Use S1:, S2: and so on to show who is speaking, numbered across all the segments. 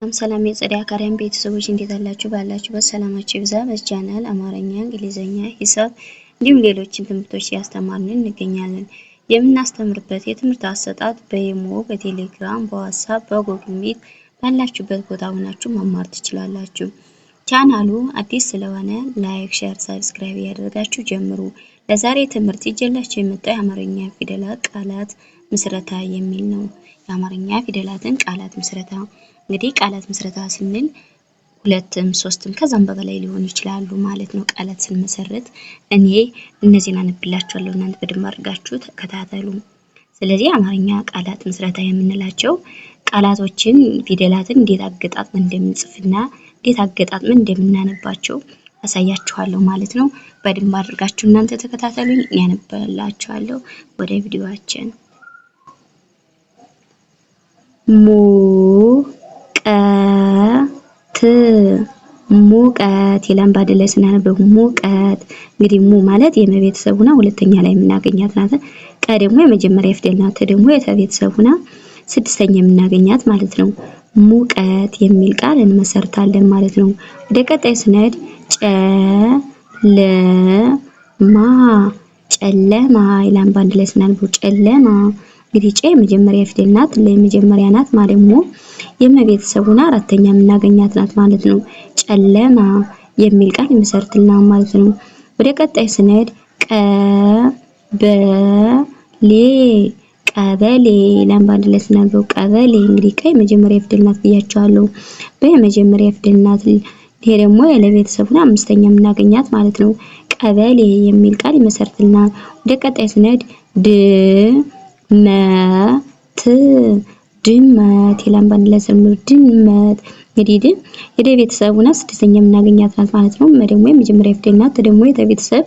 S1: ሰላም የጸደይ አካዳሚ ቤተሰቦች እንዴት አላችሁ? ባላችሁበት ሰላማችሁ ይብዛ። በዚህ ቻናል አማርኛ፣ እንግሊዘኛ፣ ሂሳብ እንዲሁም ሌሎችን ትምህርቶች ያስተማርን እንገኛለን። የምናስተምርበት የትምህርት አሰጣጥ በኢሞ፣ በቴሌግራም፣ በዋትስአፕ፣ በጉግል ሚት ባላችሁበት ቦታ ሆናችሁ መማር ትችላላችሁ። ቻናሉ አዲስ ስለሆነ ላይክ፣ ሼር፣ ሰብስክራይብ ያደርጋችሁ ጀምሩ። ለዛሬ ትምህርት ይዤላችሁ የመጣው የአማርኛ ፊደላት ቃላት ምስረታ የሚል ነው። የአማርኛ ፊደላትን ቃላት ምስረታ እንግዲህ ቃላት ምስረታ ስንል ሁለትም ሶስትም ከዛም በላይ ሊሆኑ ይችላሉ ማለት ነው። ቃላት ስንመሰርት እኔ እነዚህን አንብላችኋለሁ፣ እናንተ በደንብ አድርጋችሁ ተከታተሉ። ስለዚህ አማርኛ ቃላት ምስረታ የምንላቸው ቃላቶችን ፊደላትን እንዴት አገጣጥመን እንደምንጽፍና እንዴት አገጣጥመን እንደምናነባቸው አሳያችኋለሁ ማለት ነው። በደንብ አድርጋችሁ እናንተ ተከታተሉኝ፣ ያነብላችኋለሁ። ወደ ቪዲዮአችን ሙቀት ይላል። ባደለ ስናነበው ሙቀት እንግዲህ ሙ ማለት የመቤተሰቡና ሁለተኛ ላይ የምናገኛት ናት። ቀ ደግሞ የመጀመሪያ ፊደል ናት። ደግሞ የተቤተሰቡና ስድስተኛ የምናገኛት ማለት ነው። ሙቀት የሚል ቃል እንመሰርታለን ማለት ነው። ወደ ቀጣይ ስንሄድ ጨለማ ይላል። ባደለ ስናነበው ጨለማ እንግዲህ ጨ የመጀመሪያ ፊደል ናት። ለመጀመሪያ ናት ማለት ደግሞ የመቤተሰቡና አራተኛ የምናገኛት ናት ማለት ነው። ጨለማ የሚል ቃል ይመሰርትልናል ማለት ነው። ወደ ቀጣይ ስንሄድ ቀበሌ ለምባድለ ስናነበው ቀበሌ እንግዲህ ቀ የመጀመሪያ ፊደል ናት ብያቸዋለሁ። በየመጀመሪያ ፊደል ናት። ይሄ ደግሞ የለቤተሰቡና አምስተኛ የምናገኛት ማለት ነው። ቀበሌ የሚል ቃል ይመሰርትልናል። ወደ ቀጣይ ስንሄድ ድመት ይላል። ባንድለ ስንል ድመት እንግዲህ የቤተሰቡና ስድስተኛ የምናገኛት ናት ማለት ነው። ደግሞ የመጀመሪያ ፊደል ናት። ደግሞ የቤተሰብ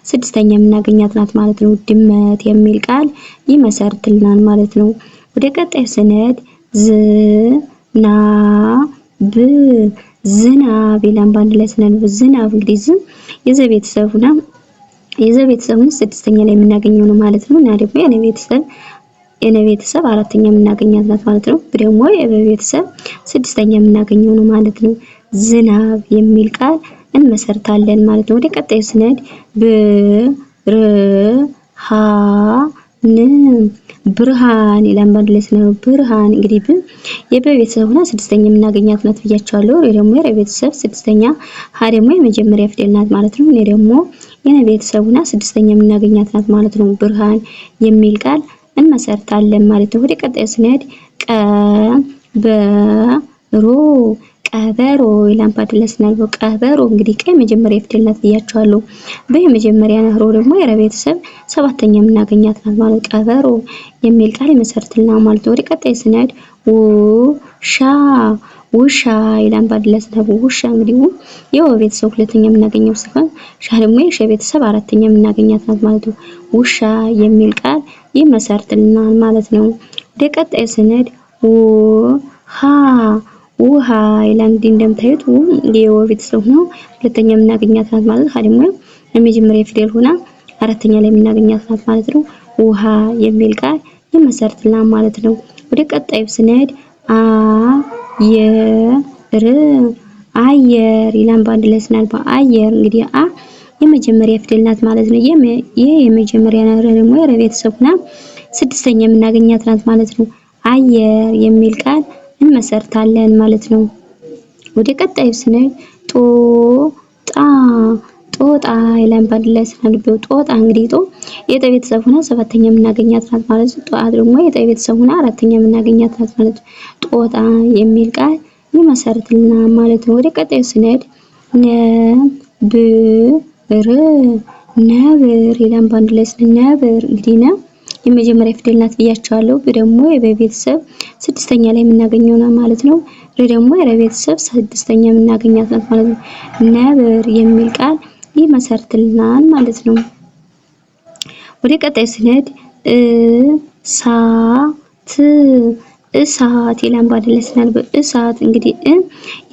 S1: ስድስተኛ የምናገኛት ናት ማለት ነው። ድመት የሚል ቃል ይመሰርትልናል ማለት ነው። ወደ ቀጣይ ስንሄድ ዝናብ ይላል። ባንድለ ስንል ዝናብ እንግዲህ የቤተሰቡን ስድስተኛ ላይ የምናገኘው ነው ማለት ነው። እና ደግሞ የቤተሰብ አራተኛ የምናገኛት ናት ማለት ነው። ደግሞ የቤተሰብ ስድስተኛ የምናገኘው ነው ማለት ነው። ዝናብ የሚል ቃል እንመሰርታለን ማለት ነው። ወደ ቀጣይ ስንሄድ ብርሃን ይላል። ባንድለ ስንል ብርሃን እንግዲህ የቤተሰቡና ስድስተኛ የምናገኛት ናት ብያቸዋለሁ። ደግሞ የቤተሰብ ስድስተኛ ሀ ደግሞ የመጀመሪያ ፊደል ናት ማለት ነው። ደግሞ የቤተሰቡና ስድስተኛ የምናገኛት ናት ማለት ነው። ብርሃን የሚል ቃል እንመሰርታለን ማለት ነው። ወደ ቀጣይ ስንሄድ ቀበሮ ይላል። ባንድለ ስናነበው ቀበሮ እንግዲህ ቀ የመጀመሪያ ፊደል ናት ብያቸዋለሁ። በየመጀመሪያ ሮ ደግሞ የቤተሰብ ሰባተኛ የምናገኛት ናት ማለት ቀበሮ የሚል ቃል ይመሰርትልናል ማለት ነው። ወደ ቀጣይ ስንሄድ ውሻ ይላል። ባንድለ ስናነበው ውሻ እንግዲህ የቤተሰብ ሁለተኛ የምናገኘው ሲሆን ሻ ደግሞ የቤተሰብ አራተኛ የምናገኛት ናት ማለት ነው። ውሻ የሚል ቃል ይመሰርትልናል ማለት ነው። ወደ ቀጣይ ስንሄድ ውሃ ይላል። እንግዲህ እንደምታዩት የቤተሰብ ነው ሁለተኛ የምናገኛት ናት ማለት ነው። ደግሞ የመጀመሪያ ፊደል ሆና አራተኛ ላይ የምናገኛት ናት ማለት ነው። ውሃ የሚል ቃል ይመሰርትልናል ማለት ነው። ወደ ቀጣዩ ስንሄድ አየር ይላል። ባንድለ ስናነበው አየር እንግዲህ የመጀመሪያ ፊደል ናት ማለት ነው። ይሄ የመጀመሪያ ናት ደግሞ የቤተሰቡና ስድስተኛ የምናገኛት ናት ማለት ነው። አየር የሚል ቃል እንመሰርታለን ማለት ነው። ወደ ቀጣዩ ስንሄድ ጦጣ ይላል። ባንድለ ስናነበው ጦጣ እንግዲህ የቤተሰቡና ሰባተኛ የምናገኛት ናት ማለት ነው። ጦጣ ደግሞ የቤተሰቡና አራተኛ የምናገኛት ናት ማለት ነው። ጦጣ የሚል ቃል ይመሰርትልናል ማለት ነው። ወደ ቀጣዩ ስንሄድ ነብር ይላል። ባንድለ ነብር እንግዲህ የመጀመሪያ ፊደል ናት ብያቸዋለሁ። ደግሞ የቤተሰብ ስድስተኛ ላይ የምናገኘው ነው ማለት ነው። ደግሞ የቤተሰብ ስድስተኛ የምናገኛት ናት ማለት ነው። ነብር የሚል ቃል ይመሰርትልናል ማለት ነው። ወደ ቀጣይ ስንሄድ እሳት ይላል። ባንድለ ስናነበው እሳት እንግዲህ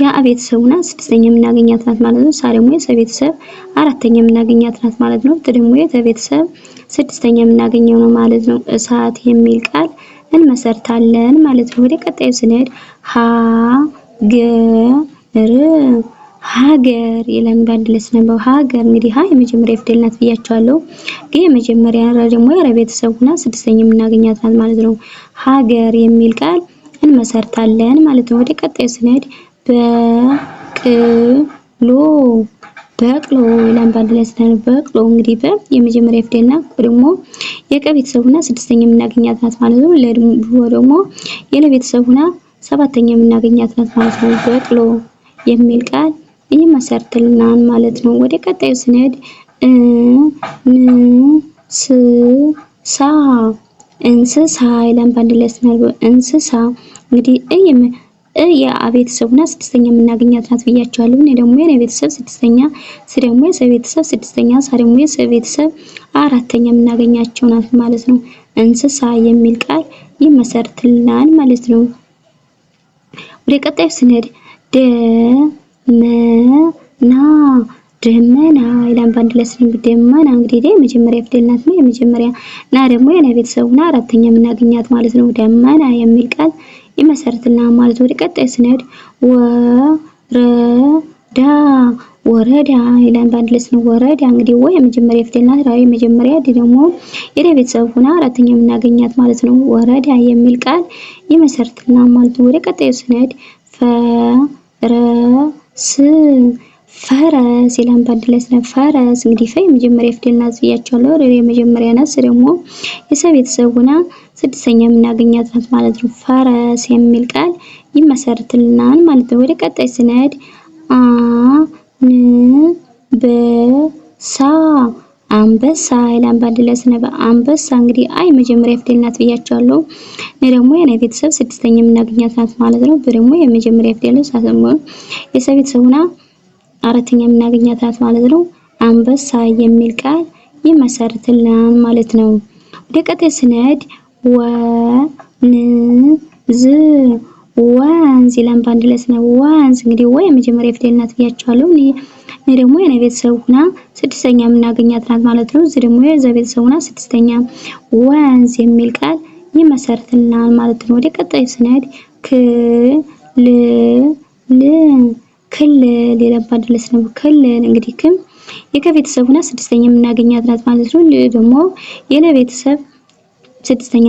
S1: የቤተሰቡና ስድስተኛ የምናገኛት ናት ማለት ነው። ሳ ደግሞ የቤተሰብ አራተኛ የምናገኛት ናት ማለት ነው። ደግሞ የቤተሰብ ስድስተኛ የምናገኘው ነው ማለት ነው። እሳት የሚል ቃል እንመሰርታለን ማለት ነው። ወደ ቀጣዩ ስንሄድ ገር ሀገር ይላል። በአንድ ላይ ስናነበው ሀገር እንግዲህ ሀ የመጀመሪያ ፊደል ናት ብያቸዋለሁ። ግን የመጀመሪያ ደግሞ የረ ቤተሰብ ሆና ስድስተኛ የምናገኛት ናት ማለት ነው። ሀገር የሚል ቃል እንመሰርታለን ማለት ነው። ወደ ቀጣዩ ስንሄድ በቅሎ በቅሎ ይላል። በአንድ ላይ ስናነበው በቅሎ እንግዲህ የመጀመሪያ ፊደል ናት። ደግሞ የቀ ቤተሰብ ሆና ስድስተኛ የምናገኛት ናት ማለት ነው። ደግሞ የለ ቤተሰብ ሆና ሰባተኛ የምናገኛት ናት ማለት ነው። በቅሎ የሚል ቃል ይመሰርትልናል ማለት ነው። ወደ ቀጣዩ ስንሄድ እንስሳ እንስሳ ይላል። በአንድ ላይ ስናነበው እንስሳ እንግዲህ የአ ቤተሰብ ሆና ስድስተኛ የምናገኛት ናት ብያቸዋለሁ። እኔ ደግሞ የነ ቤተሰብ ስድስተኛ፣ ስ ደግሞ የሰ ቤተሰብ ስድስተኛ፣ ሳ ደግሞ የሰ ቤተሰብ አራተኛ የምናገኛቸው ናት ማለት ነው። እንስሳ የሚል ቃል ይመሰርትልናል ማለት ነው። ወደ ቀጣዩ ስንሄድ ደመና ደመና ይላል። በአንድ ላይ ስናነበው ደመና እንግዲህ የመጀመሪያ ፊደል ናት ነው። የመጀመሪያ ና ደግሞ የነ ቤተሰብ ሆና አራተኛ የምናገኛት ማለት ነው። ደመና የሚል ቃል ይመሰርትልናል ማለት ነው። ወደ ቀጣዩ ስንሄድ ወረዳ ወረዳ ይላል። በአንድ ላይ ስናነበው ወረዳ እንግዲህ ወ የመጀመሪያ ፊደል ናት። ራ የመጀመሪያ ዲ ደግሞ የደ ቤተሰብ ሆና አራተኛ የምናገኛት ማለት ነው። ወረዳ የሚል ቃል ይመሰርትልናል ማለት ነው። ወደ ቀጣዩ ስንሄድ ፈረስ ፈረስ ይላል። በአንድ ላይ ስናነበው ፈረስ እንግዲህ ፈ የመጀመሪያ ፊደል ናት ብያቸዋለሁ። ረ የመጀመሪያ ናት። ስ ደግሞ የሰ ቤተሰብ ሆና ስድስተኛ የምናገኛት ናት ማለት ነው። ፈረስ የሚል ቃል ይመሰርትልናል ማለት ነው። ወደ ቀጣይ ስንሄድ አንበሳ አንበሳ ይላል። በአንድ ላይ ስናነበው አንበሳ እንግዲህ አይ መጀመሪያ ፊደል ናት ብያቸዋለሁ። እኔ ደግሞ የነ ቤተሰብ ስድስተኛ የምናገኛት ናት ማለት ነው። ደግሞ የመጀመሪያ ፊደል ነው። ሳሰሙ የሰ ቤተሰብ ሆና አራተኛ የምናገኛት ናት ማለት ነው። አንበሳ የሚል ቃል ይመሰርትልናል ማለት ነው። ወደ ቀጣይ ስንሄድ ወንዝ ወንዝ ይላል። በአንድ ላይ ስናነበው ወንዝ እንግዲህ ወ የመጀመሪያ ፊደል ናት ብያቸዋለሁ። እኔ ደግሞ የነ ቤተሰብ ሆና ስድስተኛ የምናገኛት ናት ማለት ነው። እዚህ ደግሞ የዘ ቤተሰብ ሆና ስድስተኛ ወንዝ የሚል ቃል ይመሰርትልናል ማለት ነው። ወደ ቀጣይ ስንሄድ ክልል ይላል። በአንድ ላይ ስናነበው ክልል እንግዲህ የከ ቤተሰብ ሆና ስድስተኛ የምናገኛት ናት ማለት ነው። ደግሞ የለ ቤተሰብ ስድስተኛ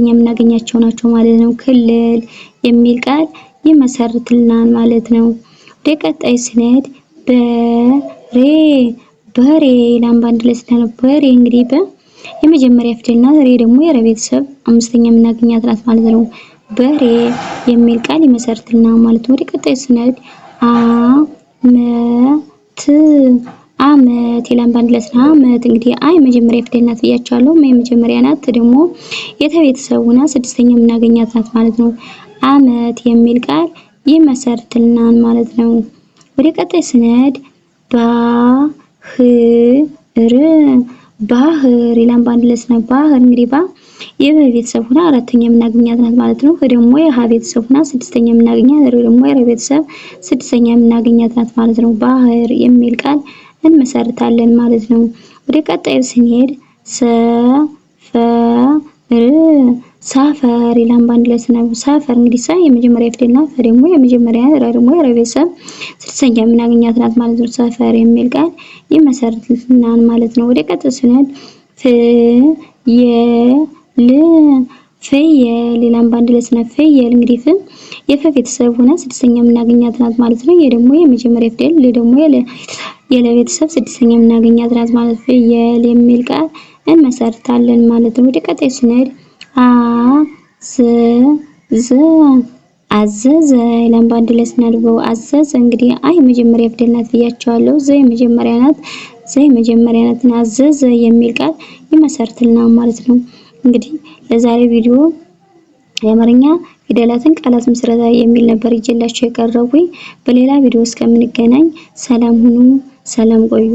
S1: የምናገኛቸው ናቸው ማለት ነው። ክልል የሚል ቃል ይመሰርትልናል ማለት ነው። ወደ ቀጣይ ስንሄድ በሬ ይላል። በአንድ ላይ ስናነበው በሬ እንግዲህ የመጀመሪያ ፊደል ናት። ሬ ደግሞ የረ ቤተሰብ አምስተኛ የምናገኛት ናት ማለት ነው። በሬ የሚል ቃል ይመሰርትልናል ማለት ነው። ወደ ቀጣይ ስንሄድ አመት ይላል። በአንድ ላይ ስናነበው አመት እንግዲህ አይ መጀመሪያ ፊደል ናት ብያቸዋለሁ። የመጀመሪያ ናት። ደግሞ የተ ቤተሰብ ሆና ስድስተኛ የምናገኛት ናት ማለት ነው። አመት የሚል ቃል ይመሰርትልናል ማለት ነው። ወደ ቀጣይ ስንሄድ ባህር ይላል። በአንድ ላይ ስናነበው ባህር እንግዲህ የበ ቤተሰብ ሆና አራተኛ የምናገኛት ናት ማለት ነው። ደግሞ የሀ ቤተሰብ ሆና ስድስተኛ የምናገኛት፣ ደግሞ የረ ቤተሰብ ስድስተኛ የምናገኛት ናት ማለት ነው። ባህር የሚል ቃል እንመሰርታለን ማለት ነው። ወደ ቀጣዩ ስንሄድ ሰፈር ይላል። በአንድ ላይ ስናነበው ሰፈር እንግዲህ ሰ የመጀመሪያ ፊደል ናት። ደግሞ የመጀመሪያ ደግሞ የረ ቤተሰብ ስድስተኛ የምናገኛት ናት ማለት ነው። ሰፈር የሚል ቃል ይመሰርትልናል ማለት ነው። ወደ ቀጣዩ ስንሄድ ፍየል ይላል። በአንድ ላይ ስናነበው ፍየል እንግዲህ የፈ ቤተሰብ ሆና ስድስተኛ የምናገኛት ናት ማለት ነው። ደግሞ የመጀመሪያ ፊደል ደግሞ የለ ቤተሰብ ስድስተኛ የምናገኛት ናት ማለት ፍየል የሚል ቃል እንመሰርታለን ማለት ነው። ወደ ቀጣይ ስንሄድ አዘዘ ይላል። በአንድ ላይ ስናነበው አዘዘ እንግዲህ አይ መጀመሪያ ፊደል ናት ብያቸዋለሁ። ዘ የመጀመሪያ ናት። አዘዘ የሚል ቃል ይመሰርትልናል ማለት ነው። እንግዲህ ለዛሬ ቪዲዮ የአማርኛ ፊደላትን ቃላት ምስረታ የሚል ነበር ይዤላችሁ የቀረብኩኝ። በሌላ ቪዲዮ እስከምንገናኝ ሰላም ሁኑ፣ ሰላም ቆዩ።